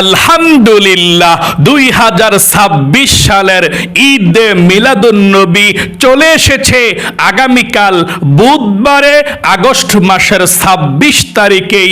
আলহামদুলিল্লাহ 2026 সালের ঈদে মিলাদুন্নবী চলে এসেছে। আগামীকাল বুধবারে আগস্ট মাসের 26 তারিখেই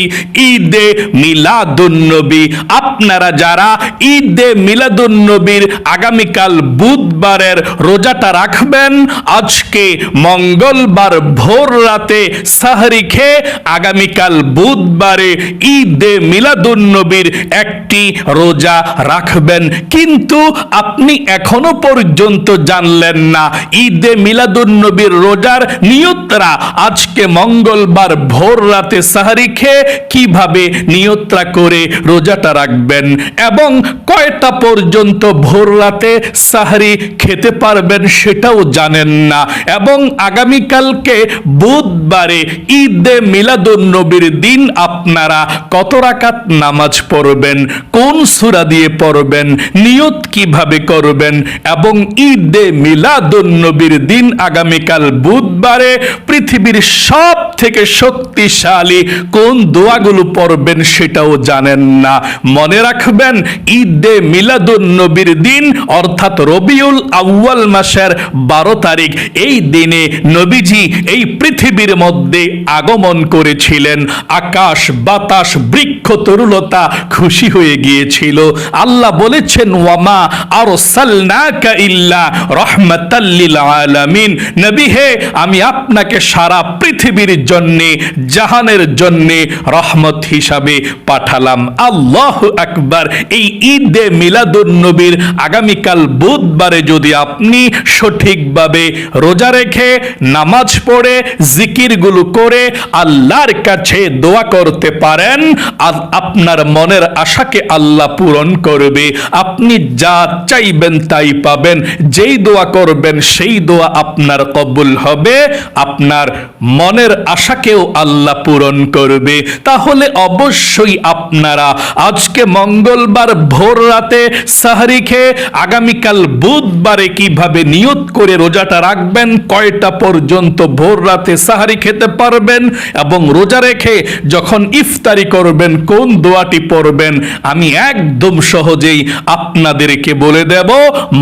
ঈদে মিলাদুন্নবী। আপনারা যারা ঈদে মিলাদুন্নবীর আগামীকাল বুধবারের রোজাটা রাখবেন, আজকে মঙ্গলবার ভোর রাতে সাহরি খেয়ে আগামীকাল বুধবারে ঈদে মিলাদুন্নবীর একটি রোজা রাখবেন। কিন্তু আপনি এখনো পর্যন্ত জানলেন না ঈদে মিলাদুন্নবীর রোজার নিয়তরা আজকে মঙ্গলবার ভোর রাতে সাহরি খেয়ে কিভাবে নিয়তরা করে রোজাটা রাখবেন এবং কয়টা পর্যন্ত ভোর রাতে সাহরি খেতে পারবেন সেটাও জানেন না। এবং আগামীকালকে বুধবারে ঈদে মিলাদুন্নবীর দিন আপনারা কত রাকাত নামাজ পড়বেন, কোন সূরা দিয়ে পড়বেন, নিয়ত কিভাবে করবেন এবং ঈদে মিলাদুন্নবীর দিন আগামীকাল বুধবারে পৃথিবীর সব থেকে শক্তিশালী কোন দোয়াগুলো পড়বেন সেটাও জানেন না। মনে রাখবেন ঈদে মিলাদুন্নবীর দিন অর্থাৎ রবিউল আউয়াল মাসের 12 তারিখ, এই দিনে নবীজি এই পৃথিবীর মধ্যে আগমন করেছিলেন। আকাশ বাতাস বৃক্ষ তরুলতা খুশি হয়ে গিয়েছিল। আল্লাহ বলেছেন ওয়ামা আরসালনাকা ইল্লা রাহমাতাল লিল আলামিন, নবী হে আমি আপনাকে সারা পৃথিবীর জন্য জাহানের জন্য রহমত হিসাবে পাঠালাম। আল্লাহু আকবার। এই ঈদে মিলাদুন্নবীর আগামীকাল বুধবারে যদি আপনি সঠিকভাবে রোজা রেখে নামাজ পড়ে জিকিরগুলো করে আল্লাহর কাছে দোয়া করতে পারেন, আপনার মনের আশাকে আল্লাহ পূরণ করবে। আপনি যা চাইবেন তাই পাবেন। যেই দোয়া করবেন সেই দোয়া আপনার কবুল হবে, আপনার মনের আশাকেও আল্লাহ পূরণ করবে। তাহলে অবশ্যই আপনারা আজকে মঙ্গলবার ভোর রাতে সাহরি খেয়ে আগামীকাল বুধবারে কিভাবে নিয়ত করে রোজাটা রাখবেন, কয়টা পর্যন্ত ভোর রাতে সাহরি খেতে পারবেন এবং রোজা রেখে যখন ইফতারি করবেন কোন দোয়াটি পড়বেন, আমি একদম সহজেই আপনাদেরকে বলে দেব।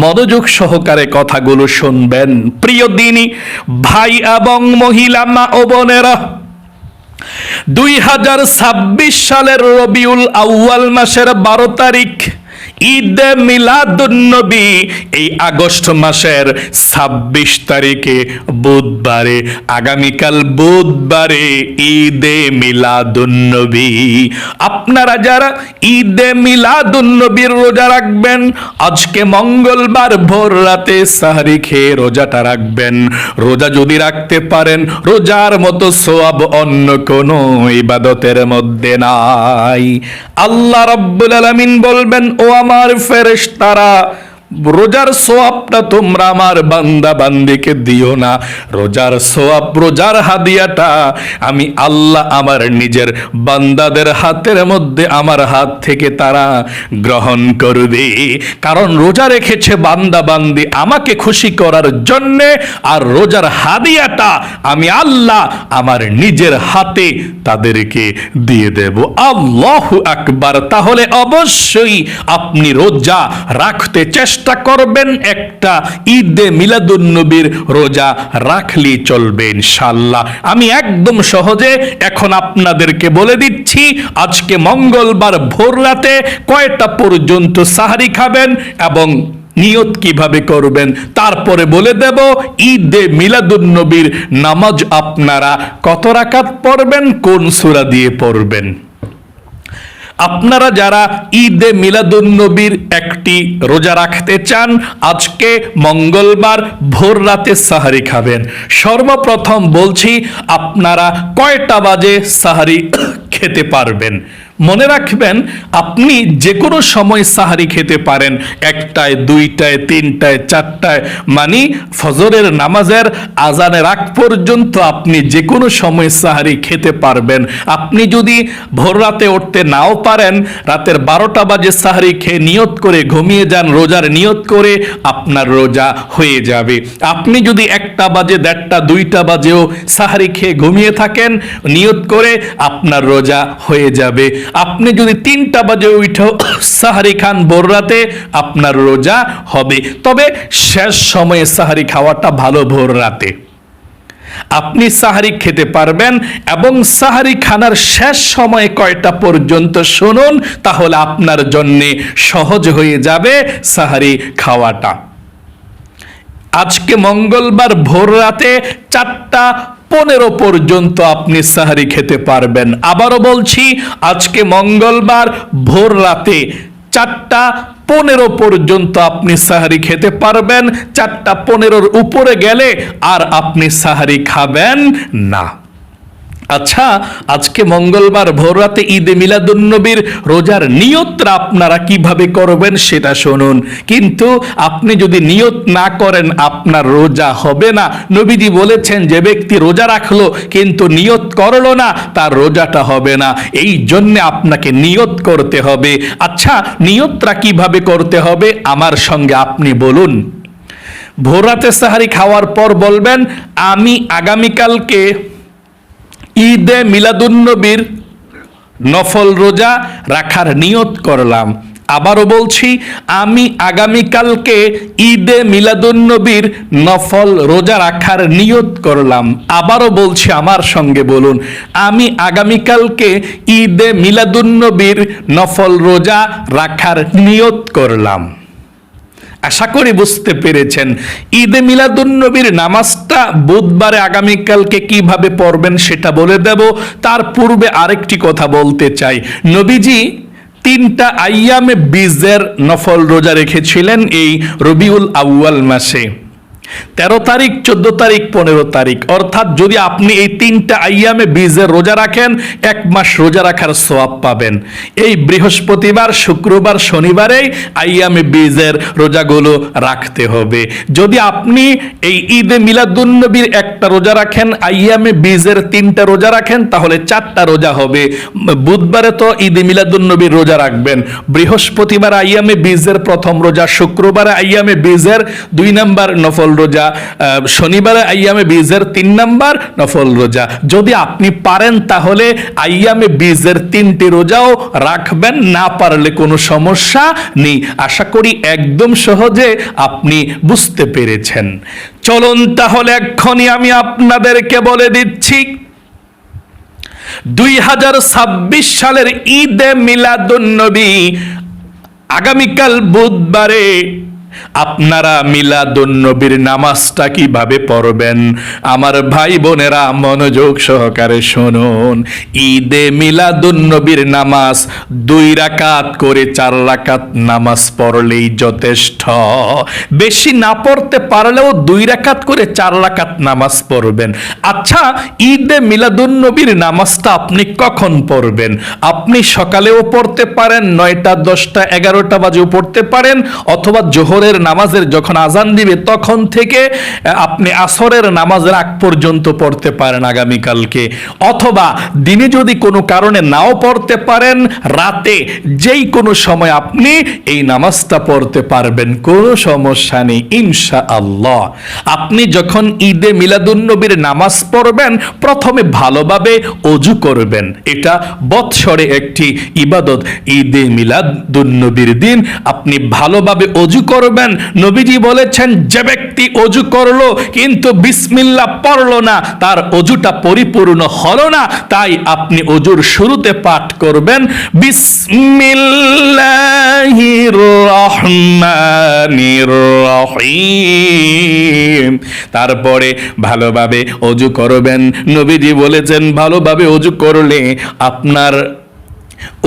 মনোযোগ সহকারে কথাগুলো শুনবেন। প্রিয় দিনী ভাই এবং মহিলা মা ও বোনেরা, 2026 সালের রবিউল আউয়াল মাসের 12 তারিখ ঈদে মিলাদুন্নবী, এই আগস্ট মাসের 26 তারিখে বুধবারে আগামীকাল বুধবারে ঈদে মিলাদুন্নবী। আপনারা যারা ঈদে মিলাদুন্নবীর রোজা রাখবেন, আজকে মঙ্গলবার ভোর রাতে সাহরি খেয়ে রোজাটা রাখবেন। রোজা যদি রাখতে পারেন, রোজার মতো সওয়াব অন্য কোনো ইবাদতের মধ্যে নাই। আল্লাহ রাব্বুল আলামিন বলবেন, ও আমার ফেরেশতারা, রোজার সোয়াবটা তোমরা আমার বান্দা বান্দিকে দিও না। রোজার সোয়াব, রোজার হাদিয়াটা আমি আল্লাহ আমার নিজের বান্দাদের হাতের মধ্যে আমার হাত থেকে তারা গ্রহণ করবে। কারণ রোজা রেখেছে বান্দা বান্দি আমাকে খুশি করার জন্যে, আর রোজার হাদিয়াটা আমি আল্লাহ আমার নিজের হাতে তাদেরকে দিয়ে দেব। আল্লাহু আকবার। তাহলে অবশ্যই আপনি রোজা রাখতে চেষ্টা করবেন। একটা ঈদে মিলাদুন্নবীর রোজা রাখলেই চলবে ইনশাআল্লাহ। আমি একদম সহজে এখন আপনাদেরকে বলে দিচ্ছি আজকে মঙ্গলবার ভোর রাতে কয়টা পর্যন্ত সাহরি খাবেন এবং নিয়ত কিভাবে করবেন। তারপরে বলে দেব ঈদে মিলাদুন্নবীর নামাজ আপনারা কত রাকাত পড়বেন, কোন সূরা দিয়ে পড়বেন। আপনারা যারা ঈদে মিলাদুন্নবীর একটি রোজা রাখতে চান, আজকে মঙ্গলবার ভোর রাতে সাহরি খাবেন। সর্বপ্রথম বলছি আপনারা কয়টা বাজে সাহরি খেতে পারবেন। মনে রাখবেন আপনি যে কোনো সময় সাহরি খেতে পারেন, 1টায় 2টায় 3টায় 4টায়, মানে ফজরের নামাজের আজানের আগ পর্যন্ত আপনি যে কোনো সময় সাহরি খেতে পারবেন। আপনি যদি ভোর রাতে উঠতে নাও পারেন, রাতের 12টা বাজে সাহরি খেয়ে নিয়ত করে ঘুমিয়ে যান, রোজার নিয়ত করে আপনার রোজা হয়ে যাবে। আপনি যদি 1টা বাজে 1:30 2টা বাজেও সাহরি খেয়ে ঘুমিয়ে থাকেন নিয়ত করে, আপনার রোজা হয়ে যাবে। আপনি যদি 3টা বাজে উঠে সাহারি খান ভোর রাতে, আপনার রোজা হবে। তবে শেষ সময়ে সাহারি খাওয়াটা ভালো ভোর রাতে। আপনি সাহারি খেতে পারবেন এবং সাহারি খানার শেষ সময়ে কয়টা পর্যন্ত শুনুন, তাহলে আপনার জন্যে সহজ হয়ে যাবে সাহারি খাওয়াটা। আজকে মঙ্গলবার ভোর রাতে 4:15 পর্যন্ত আপনি সাহারি খেতে পারবেন। আবারও বলছি, আজকে মঙ্গলবার ভোর রাতে 4:15 পর্যন্ত আপনি সাহারি খেতে পারবেন। 4:15 উপরে গেলে আর আপনি সাহারি খাবেন না। আচ্ছা, আজকে মঙ্গলবার ভোর রাতে ঈদে মিলাদুন্নবীর রোজার নিয়তটা আপনারা কিভাবে করবেন সেটা শুনুন। কিন্তু আপনি যদি নিয়ত না করেন, আপনার রোজা হবে না। নবীজি বলেছেন, যে ব্যক্তি রোজা রাখলো কিন্তু নিয়ত করলো না, তার রোজাটা হবে না। এই জন্য আপনাকে নিয়ত করতে হবে। আচ্ছা, নিয়তটা কিভাবে করতে হবে আমার সঙ্গে আপনি বলুন। ভোর রাতে সাহারি খাওয়ার পর বলবেন, আমি আগামীকালকে ঈদে মিলাদুন্নবীর নফল রোজা রাখার নিয়ত করলাম। আবারও বলছি, আমি আগামীকালকে ঈদে মিলাদুন্নবীর নফল রোজা রাখার নিয়ত করলাম। আবারও বলছি, আমার সঙ্গে বলুন, আমি আগামীকালকে ঈদে মিলাদুন্নবীর নফল রোজা রাখার নিয়ত করলাম। আশা করি বুঝতে পেরেছেন। ঈদে মিলাদুন্নবীর নামাজটা বুধবারে আগামীকালকে কিভাবে পড়বেন সেটা বলে দেব। তার পূর্বে আরেকটি কথা বলতে চাই। নবীজি 3টা আইয়ামে বীজের নফল রোজা রেখেছিলেন এই রবিউল আউয়াল মাসে। 13 তারিখ, 14 তারিখ, 15 তারিখ। অর্থাৎ যদি আপনি এই 3টা আইয়ামে বীজের রোজা রাখেন, 1 মাস রোজা রাখার সওয়াব পাবেন। এই বৃহস্পতিবার, শুক্রবার, শনিবারেই আইয়ামে বীজের রোজাগুলো রাখতে হবে। যদি আপনি এই ঈদে মিলাদুন্নবীর একটা রোজা রাখেন, আইয়ামে বীজের 3টা রোজা রাখেন, তাহলে 4টা রোজা হবে। বুধবারে তো ঈদে মিলাদুন্নবীর রোজা রাখবেন, বৃহস্পতিবার আইয়ামে বীজের প্রথম রোজা, শুক্রবারে আইয়ামে বীজের 2 নাম্বার নফল রোজা, শনিবারে আইয়ামে বীজের 3 নাম্বার নফল রোজা। যদি আপনি পারেন তাহলে আইয়ামে বীজের 3টি রোজাও রাখবেন, না পারলে কোনো সমস্যা নেই। আশা করি একদম সহজে আপনি বুঝতে পেরেছেন। চলুন তাহলে এক্ষুনি আমি আপনাদেরকে বলে দিচ্ছি, 2026 সালের ঈদে মিলাদুন্নবী আগামীকাল বুধবারে আপনারা মিলাদুন্নবীর নামাজটা কিভাবে পড়বেন। আমার ভাই বোনেরা মনোযোগ সহকারে শুনুন। ঈদে মিলাদুন্নবীর নামাজ 2 রাকাত করে 4 রাকাত নামাজ পড়লেই যথেষ্ট। বেশি না পড়তে পারলেও 2 রাকাত করে 4 রাকাত নামাজ পড়বেন। আচ্ছা, ঈদে মিলাদুন্নবীর নামাজটা আপনি কখন পড়বেন? আপনি সকালেও পড়তে পারেন, 9টা, 10টা, 11টা বাজেও পড়তে পারেন, অথবা জোহরের নামাজের যখন আজান দিবে তখন থেকে আপনি আসরের নামাজের আগ পর্যন্ত পড়তে পারেন আগামীকালকে। অথবা দিনে যদি কোনো কারণে নাও পড়তে পারেন, রাতে যেই কোনো সময় আপনি এই নামাজটা পড়তে পারবেন, কোনো সমস্যা নেই ইনশাআল্লাহ। আপনি যখন ঈদে মিলাদুন্নবীর নামাজ পড়বেন, প্রথমে ভালোভাবে ওযু করবেন। এটা বৎসরে একটি ইবাদত। ঈদে মিলাদুন্নবীর দিন আপনি ভালোভাবে ওযু করবেন। নবীজি বলেছেন, যে ব্যক্তি ওযু করলো কিন্তু বিসমিল্লাহ পড়লো না, তার ওযুটা পরিপূর্ণ হলো না। তাই আপনি ওযুর শুরুতে পাঠ করবেন বিসমিল্লাহির রহমানির রহিম। তারপরে ভালোভাবে ওযু করবেন। নবীজি বলেছেন, ভালোভাবে ওযু করলে আপনার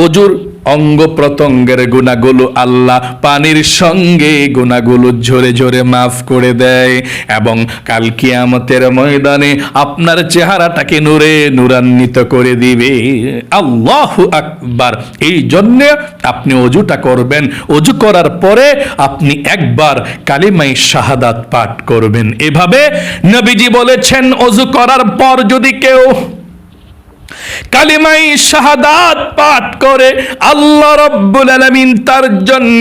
ওযুর অঙ্গ প্রত্যঙ্গের গুনাহগুলো আল্লাহ পানির সঙ্গে গুনাহগুলো ঝরে ঝরে মাফ করে দেয় এবং কাল কিয়ামতের ময়দানে আপনার চেহারাটাকে নূরে নূরান্বিত করে দিবে। আল্লাহু আকবার। এই জন্য আপনি ওযুটা করবেন। ওযু করার পরে আপনি একবার কালিমায়ে শাহাদাত পাঠ করবেন। এভাবে নবীজি বলেছেন, ওযু করার পর যদি কেউ কালিমায়ে শাহাদাত পাঠ করে আল্লাহ রাব্বুল আলামিন তার জন্য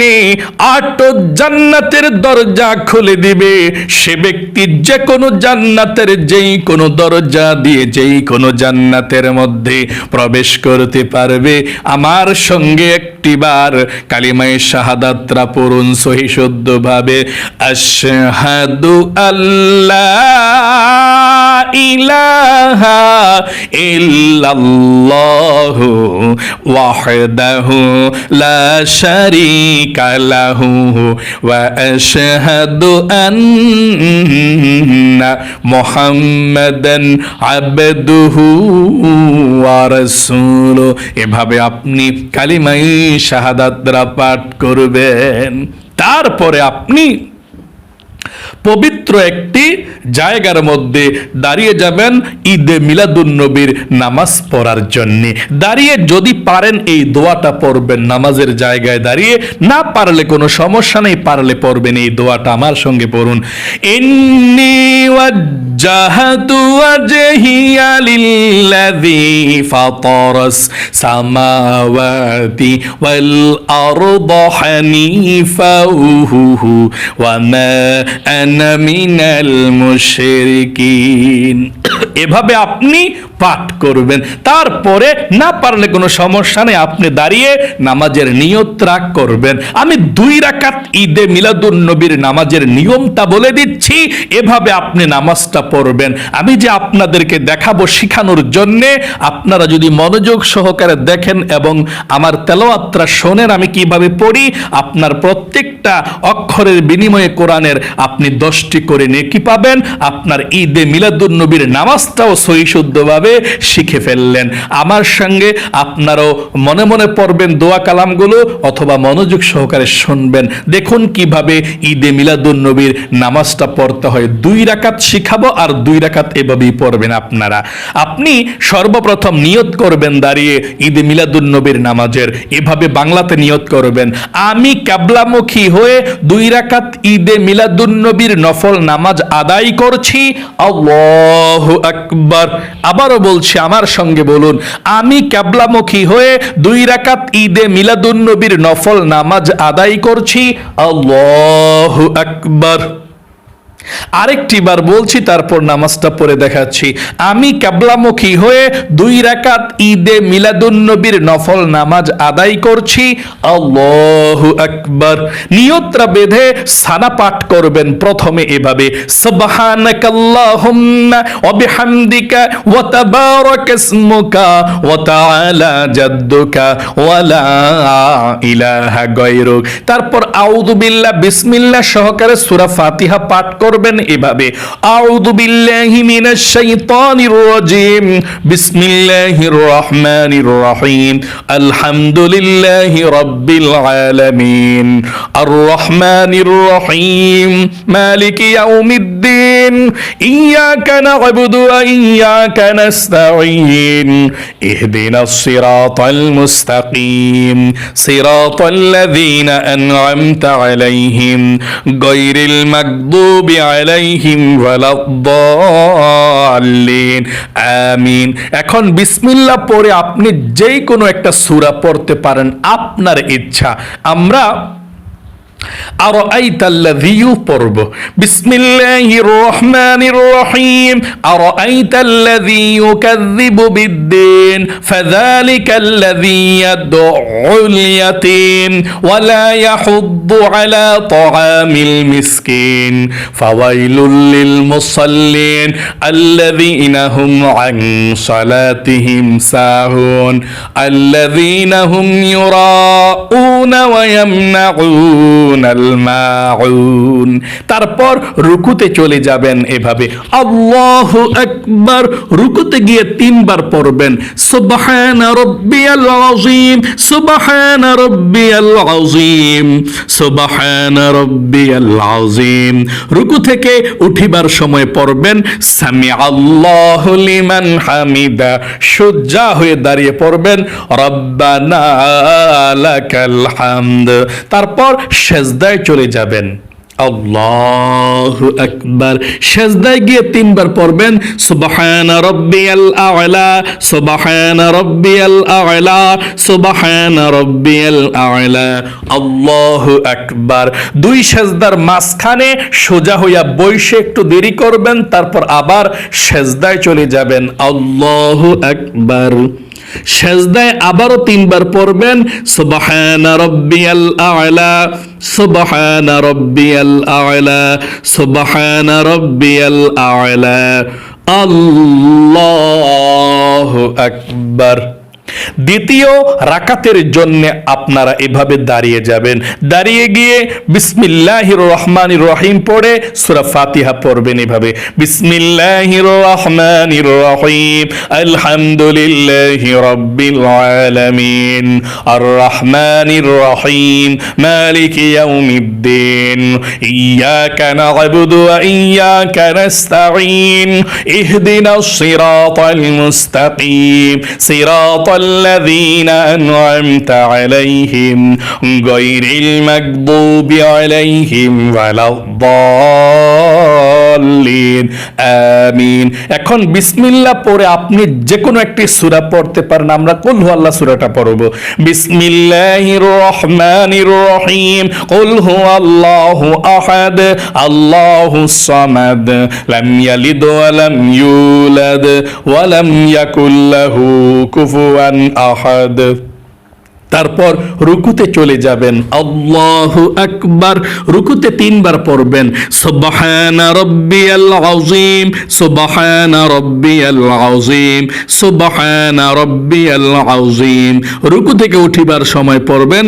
8 জান্নাতের দরজা খুলে দিবে। সে ব্যক্তি যে কোনো জান্নাতের যেই কোনো দরজা দিয়ে যেই কোনো জান্নাতের মধ্যে প্রবেশ করতে পারবে। আমার সঙ্গে একটিবার কালিমায়ে শাহাদাতরা পড়ুন সহি শুদ্ধভাবে। আশহাদু আল্লা ইলাহা ইল্লাল্লাহু ওয়াহদাহু লা শারীকা লাহু ওয়া আশহাদু আন্না মুহাম্মাদান আবদুহু ওয়া রাসূলুহু। এভাবে আপনি কালিমায়ে শাহাদাতরা পাঠ করবেন। তারপরে আপনি পবিত্র একটি জায়গার মধ্যে দাঁড়িয়ে যাবেন ঈদে মিলাদুন্নবীর নামাজ পড়ার জন্য। দাঁড়িয়ে যদি পারেন এই দোয়াটা পড়বেন নামাজের জায়গায় দাঁড়িয়ে, না পারলে কোনো সমস্যা নেই, পারলে পড়বেন এই দোয়াটা। আমার সঙ্গে পড়ুন। ইন্নী ওয়াজ্জাহাতু ওয়াজহিয়া লিল্লাযী ফাতারাস সামাওয়াতি ওয়াল আরদা হানিফা ওয়া মা আনা মিনাল মুশরিকিন। এভাবে আপনি পাঠ করবেন। তারপরে না পারলে কোনো সমস্যা নেই, আপনি দাঁড়িয়ে নামাজের নিয়ত রাখ করবেন। আমি 2 রাকাত ঈদে মিলাদুন্নবীর নামাজের নিয়মটা বলে দিচ্ছি, এভাবে আপনি নামাজটা পড়বেন। আমি যে আপনাদেরকে দেখাবো শিখানোর জন্যে, আপনারা যদি মনোযোগ সহকারে দেখেন এবং আমার তেলাওয়াতটা শোনেন আমি কিভাবে পড়ি, আপনার প্রত্যেকটা অক্ষরের বিনিময়ে কোরআনের আপনি 10টি করে নেকি পাবেন। আপনার ঈদে মিলাদুন্নবীর নামাজটাও সহি শুদ্ধভাবে শিখে ফেললেন। আমার সঙ্গে আপনারাও মনে মনে পড়বেন দোয়া কালামগুলো অথবা মনোযোগ সহকারে শুনবেন। দেখুন কিভাবে ঈদে মিলাদুন্নবীর নামাজটা পড়তে হয়। 2 রাকাত শিখাবো আর 2 রাকাত এভাবেই পড়বেন আপনারা। আপনি সর্বপ্রথম নিয়ত করবেন দাঁড়িয়ে ঈদে মিলাদুন্নবীর নামাজের, এভাবে বাংলাতে নিয়ত করবেন। আমি কিবলামুখী হয়ে 2 রাকাত ঈদে মিলাদুন্নবীর নফল নামাজ আদায় করছি। আল্লাহু আকবার। আবারও বলছি, আমার সঙ্গে বলুন। আমি কিবলামুখী হয়ে 2 রাকাত ঈদে মিলাদুন্নবীর নফল নামাজ আদায় করছি। আল্লাহু আকবার। আরেকটি বার বলছি, তারপর নামাজটা পড়ে দেখাচ্ছি। আমি কিবলামুখী হয়ে 2 রাকাত ঈদে মিলাদুন্নবীর নফল নামাজ আদায় করছি। আল্লাহু আকবার। নিয়তটা বেঁধে সানা পাঠ করবেন। প্রথমে এভাবে সুবহানাকাল্লাহুম্মা ওয়া বিহামদিকা ওয়া তাবারাকা ইসমুকা ওয়া তাআলা জাদ্দুকা ওয়া লা ইলাহা গায়রুক। তারপর আউযু বিল্লাহ বিসমিল্লাহ সহকারে সূরা ফাতিহা পাঠ করবেন এভাবে। আউযু বিল্লাহি মিনাশ শাইতানির রাজিম। বিসমিল্লাহির রহমানির রহিম। আলহামদুলিল্লাহি রাব্বিল আলামিন। আর রহমানির রহিম। মালিকি ইয়াউমিদ্দিন। ইয়াকা না'বুদু ওয়া ইয়াকা নাস্তাঈন। ইহদিনাস সিরাতাল মুস্তাকিম। সিরাতাল লাযীনা আন'আমতা আলাইহিম গায়রিল মাগদুবি আলাইহিম ওয়ালাদ-দাল্লিন। আমিন। এখন বিসমিল্লাহ পড়ে আপনি যেই কোনো একটা সূরা পড়তে পারেন, আপনার ইচ্ছা। আমরা আরাআইতাল্লাযী পড়ব। বিসমিল্লাহির রহমানির রহিম। আরাআইতাল্লাযী ইউকাযযিবু বিদ্দীন ফাযালিকাল্লাযী ইয়াদউল ইয়াতীম ওয়া লা ইয়াহুদ্দু আলা তাআমিল মিসকিন ফাওয়াইলুল লিল মুসাল্লিন আল্লাযীনা হুম আন সালাতিহিম সাহুন আল্লাযীনা হুম ইউরাউনা ওয়া ইয়ামনাউন। তারপর রুকুতে চলে যাবেন এভাবে। আল্লাহু আকবার। রুকুতে গিয়ে 3 বার পড়বেন সুবহানা রাব্বিয়াল আযীম, সুবহানা রাব্বিয়াল আযীম, সুবহানা রাব্বিয়াল আযীম। রুকু থেকে উঠিবার সময় পড়বেন সামিআল্লাহু লিমান হামিদা। সোজা হয়ে দাঁড়িয়ে পড়বেন রব্বানা লাকাল হামদ। তারপর সেজদায় চলে যাবেন। আল্লাহু আকবার। সেজদায় গিয়ে তিনবার পড়বেন সুবহানা রাব্বিয়াল আ'লা, সুবহানা রাব্বিয়াল আ'লা, সুবহানা রাব্বিয়াল আ'লা, আল্লাহু আকবার। দুই সেজদার মাঝখানে সোজা হইয়া বইসে একটু দেরি করবেন, তারপর আবার সেজদায় চলে যাবেন। আল্লাহু আকবার। সেজদায় আবারও তিনবার পড়বেন সুবহানা রাব্বিয়াল আ'লা, সুবহানা রাব্বিয়াল আ'লা, সুবহানা রাব্বিয়াল আ'লা, আল্লাহু আকবার। দ্বিতীয় রাকাতের জন্য আপনারা এভাবে দাঁড়িয়ে যাবেন। দাঁড়িয়ে গিয়ে বিসমিল্লাহির রহমানির রহিম পড়ে সূরা ফাতিহা পড়বেন এভাবে, বিসমিল্লাহির রহমানির রহিম, আলহামদুলিল্লাহি রাব্বিল আলামিন, আর রহমানির রহিম, মালিকি ইয়াউমিদ্দিন, ইয়াকা না'বুদু ওয়া ইয়াকা নাস্তাঈন, ইহদিনাস সিরাতাল মুস্তাকিম, সিরাতাল الذين أنعمت عليهم غير المغضوب عليهم ولا الضالين আমিন। এখন বিসমিল্লাহ পড়ে আপনি যে কোনো একটি সূরা পড়তে পারেন। আমরা কুল হুয়াল্লাহ সূরাটা পড়ব। বিসমিল্লাহির রহমানির রহিম, কুল হুয়াল্লাহু আহাদ, আল্লাহুস সামাদ, লাম ইয়ালিদ ওয়া লাম ইউলাদ ওয়া লাম ইয়াকুল লাহু কুফুয়ান আহাদ। তারপর রুকুতে চলে যাবেন। আল্লাহু আকবার। রুকুতে তিনবার পড়বেন সুবহানা রাব্বিয়াল আযীম, সুবহানা রাব্বিয়াল আযীম, সুবহানা রাব্বিয়াল আযীম। রুকু থেকে উঠিবার সময় পড়বেন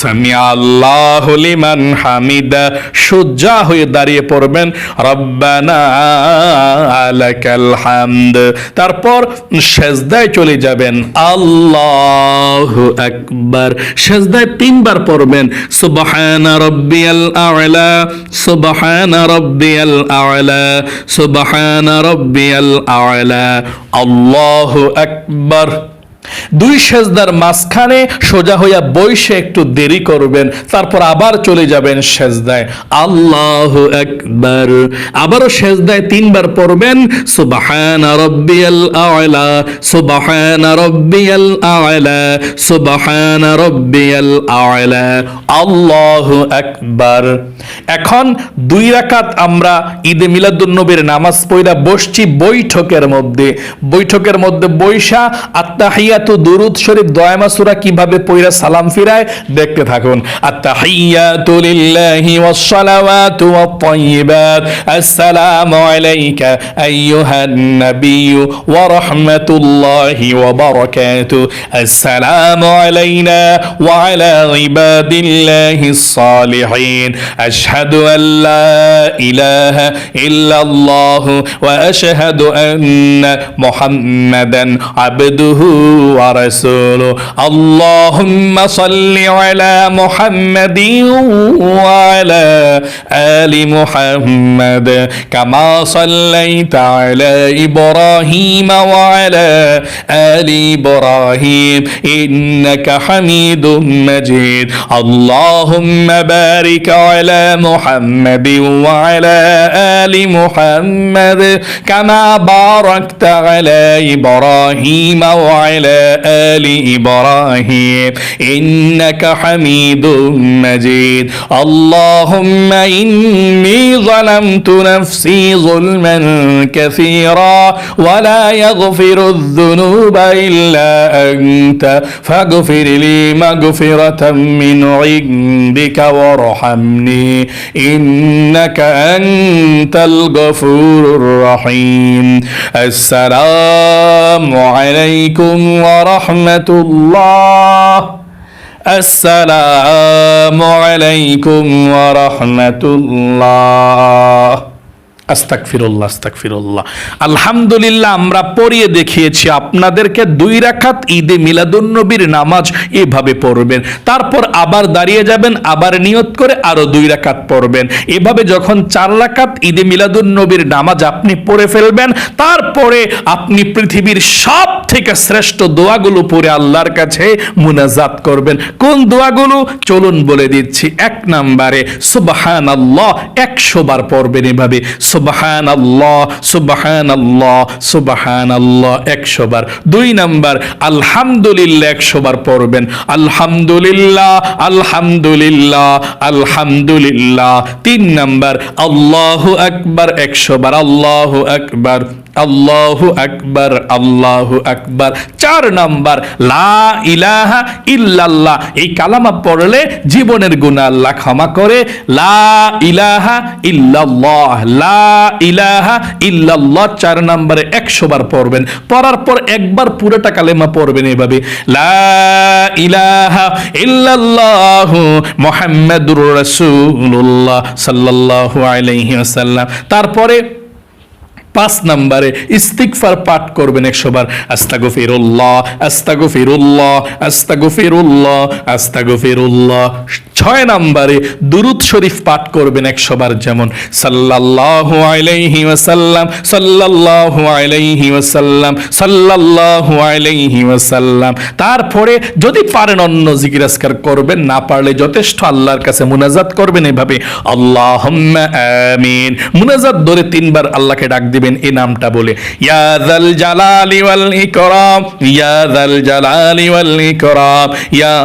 সামিআ আল্লাহু লিমান হামিদা। সোজা হয়ে দাঁড়িয়ে পড়বেন রব্বানা লাকাল হামদ। তারপর সেজদায় চলে যাবেন। আল্লাহু আকবার। সেজদায় তিনবার পড়বেন সুবহানা রাব্বিয়াল আ'লা, সুবহানা রাব্বিয়াল আ'লা, সুবহানা রাব্বিয়াল আ'লা, আল্লাহু আকবার। দুই সেজদার মাঝখানে সোজা হইয়া বইসে একটু দেরি করবেন, তারপর আবার চলে যাবেন সেজদায়। আল্লাহু আকবার। আবারও সেজদায় তিনবার পড়বেন সুবহানা রাব্বিয়াল আ'লা, সুবহানা রাব্বিয়াল আ'লা, সুবহানা রাব্বিয়াল আ'লা, আল্লাহু আকবার। এখন দুই রাকাত আমরা ঈদে মিলাদুন্নবীর নামাজ পড়া বসছি বৈঠকের মধ্যে। বৈঠকের মধ্যে বৈশা আত্তাহিয়াতু দুরুদ শরীফ দয়ামা সূরা কিভাবে পড়া সালাম ফিরায় দেখতে থাকুন। আত্তাহিয়াতু লিল্লাহি ওয়াস সালাওয়াতু ওয়াত তাইয়্যিবাত, আসসালামু আলাইকা আইয়ুহান নাবিয়্যু ওয়া রাহমাতুল্লাহি ওয়া বারাকাতুহু, আসসালামু আলাইনা ওয়া আলা ইবাদিল্লাহিস সালিহিন, আশহাদু আল্লা ইলাহা ইল্লাল্লাহু ওয়া আশহাদু আন্না মুহাম্মাদান আবদুহু ওয়া রাসূলুহু, আল্লাহুম্মা সাল্লি আলা মুহাম্মাদিন ওয়া আলা আলি মুহাম্মাদ কামা সাল্লাইতা আলা ইব্রাহিম ওয়া আলা আলি ইব্রাহিম ইন্নাকা হামিদুম মাজিদ, আল্লাহুম্মা বারিক আলা محمد وعلى آل محمد كما باركت على إبراهيم وعلى آل إبراهيم إنك حميد مجيد، اللهم إني ظلمت نفسي ظلما كثيرا ولا يغفر الذنوب إلا أنت فاغفر لي مغفرة من عندك وارحمني إنك أنت الغفور الرحيم. السلام عليكم ورحمة الله. السلام عليكم ورحمة الله. আস্তাগফিরুল্লাহ, আস্তাগফিরুল্লাহ। আলহামদুলিল্লাহ, আমরা পড়িয়ে দেখিয়েছি আপনাদেরকে 2 রাকাত ঈদে মিলাদুন্নবীর নামাজ এভাবে পড়বেন, তারপর আবার দাঁড়িয়ে যাবেন, আবার নিয়ত করে আরো 2 রাকাত পড়বেন। এভাবে যখন 4 রাকাত ঈদে মিলাদুন্নবীর নামাজ আপনি পড়ে ফেলবেন, তারপরে আপনি পৃথিবীর সব থেকে শ্রেষ্ঠ দোয়াগুলো পড়ে আল্লাহর কাছে মুনাজাত করবেন। কোন দোয়াগুলো চলুন বলে দিচ্ছি। 1 নম্বরে সুবহানাল্লাহ 100 বার পড়বেন এভাবে, সুবহানাল্লাহ সুবহানাল্লাহ সুবহানাল্লাহ 100 বার। 2 নাম্বার আলহামদুলিল্লাহ 100 বার পড়বেন, আলহামদুলিল্লাহ আলহামদুলিল্লাহ আলহামদুলিল্লাহ। 3 নাম্বার আল্লাহু আকবার 100 বার, আল্লাহু আকবার আল্লাহু আকবার আল্লাহু আকবার। 4 নাম্বার লা ইলাহা ইল্লাল্লাহ, এই কালামা পড়লে জীবনের গুনাহ আল্লাহ ক্ষমা করে। লা ইলাহা ইল্লাল্লাহ, লা ইলাহা ইল্লাল্লাহ 4 নম্বরে 100 বার পড়বেন। পড়ার পর একবার পুরোটা কালেমা পড়বেন এভাবে, লা ইলাহা ইল্লাল্লাহ মুহাম্মাদুর রাসূলুল্লাহ সাল্লাল্লাহু আলাইহি ওয়াসাল্লাম। তারপরে 5 নম্বরে ইস্তিগফার পাঠ করবেন 100 বার, আস্তাগফিরুল্লাহ আস্তাগফিরুল্লাহ আস্তাগফিরুল্লাহ আস্তাগফিরুল্লাহ। 6 নম্বরে দুরূদ শরীফ পাঠ করবেন 100 বার, যেমন সাল্লাল্লাহু আলাইহি ওয়াসাল্লাম সাল্লাল্লাহু আলাইহি ওয়াসাল্লাম সাল্লাল্লাহু আলাইহি ওয়াসাল্লাম। তারপরে যদি পারেন অন্য জিকির আজকার করবেন, না পারলে যথেষ্ট আল্লাহর কাছে মুনাজাত করবেন এভাবে, আল্লাহুম্মা আমিন। মুনাজাত ধরে 3 বার আল্লাহকে ডাক দিবেন এই নামটা বলে, ইয়া যাল জালালি ওয়াল ইকরাম, ইয়া যাল জালালি ওয়াল ইকরাম, ইয়া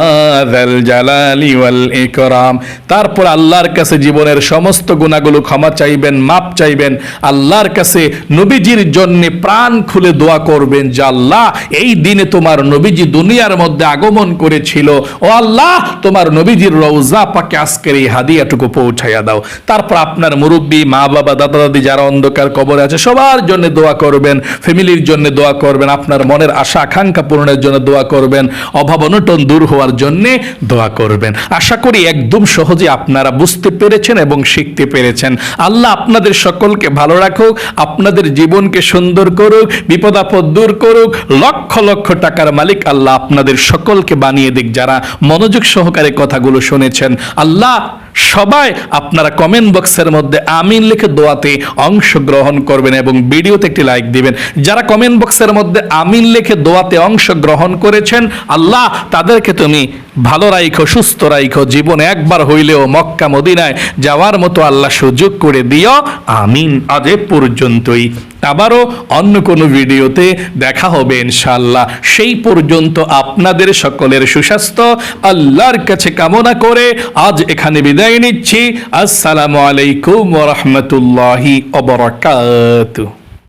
যাল জালালি ওয়াল ইকরাম। তারপর আল্লাহর কাছে জীবনের সমস্ত গুনাহগুলো ক্ষমা চাইবেন, মাপ চাইবেন। আল্লাহর কাছে নবীজির জন্য প্রাণ খুলে দোয়া করবেন যে আল্লাহ, এই দিনে তোমার নবীজি দুনিয়ার মধ্যে আগমন করেছিল, ও আল্লাহ তোমার নবীজির রওজা পাকে আজকের এই হাদিয়াটুকু পৌঁছাইয়া দাও। তারপর আপনার মুরব্বী, মা বাবা, দাদা দাদি যারা অন্ধকার কবরে আছে সবার জন্য দোয়া করবেন, ফ্যামিলির জন্য দোয়া করবেন, আপনার মনের আশা আকাঙ্ক্ষা পূরণের জন্য দোয়া করবেন, অভাব অনটন দূর হওয়ার জন্য দোয়া করবেন। আশা করি একদম সহজে আপনারা বুঝতে পেরেছেন এবং শিখতে পেরেছেন। আল্লাহ আপনাদের সকলকে ভালো রাখুক, আপনাদের জীবনকে সুন্দর করুক, বিপদ আপদ দূর করুক, লক্ষ লক্ষ টাকার মালিক আল্লাহ আপনাদের সকলকে বানিয়ে দিক যারা মনোযোগ সহকারে কথাগুলো শুনেছেন। আল্লাহ সবাই আপনারা কমেন্ট বক্সের মধ্যে আমিন লিখে দোয়াতে অংশগ্রহণ করবেন এবং ভিডিওতে একটি লাইক দিবেন। যারা কমেন্ট বক্সের মধ্যে আমিন লিখে দোয়াতে অংশগ্রহণ করেছেন, আল্লাহ তাদেরকে তুমি ভালো রাইখো, সুস্থ রাইখো, জীবনে একবার হইলেও মক্কা মদিনায় যাওয়ার মতো আল্লাহ সুযোগ করে দিও, আমিন। আজ এ পর্যন্তই, আবারও অন্য কোনো ভিডিওতে দেখা হবে ইনশাআল্লাহ। সেই পর্যন্ত আপনাদের সকলের সুস্বাস্থ্য আল্লাহর কাছে কামনা করে আজ এখানে বিদায় নিচ্ছি। আসসালামু আলাইকুম ওয়া রাহমাতুল্লাহি ওয়া বারাকাতুহু।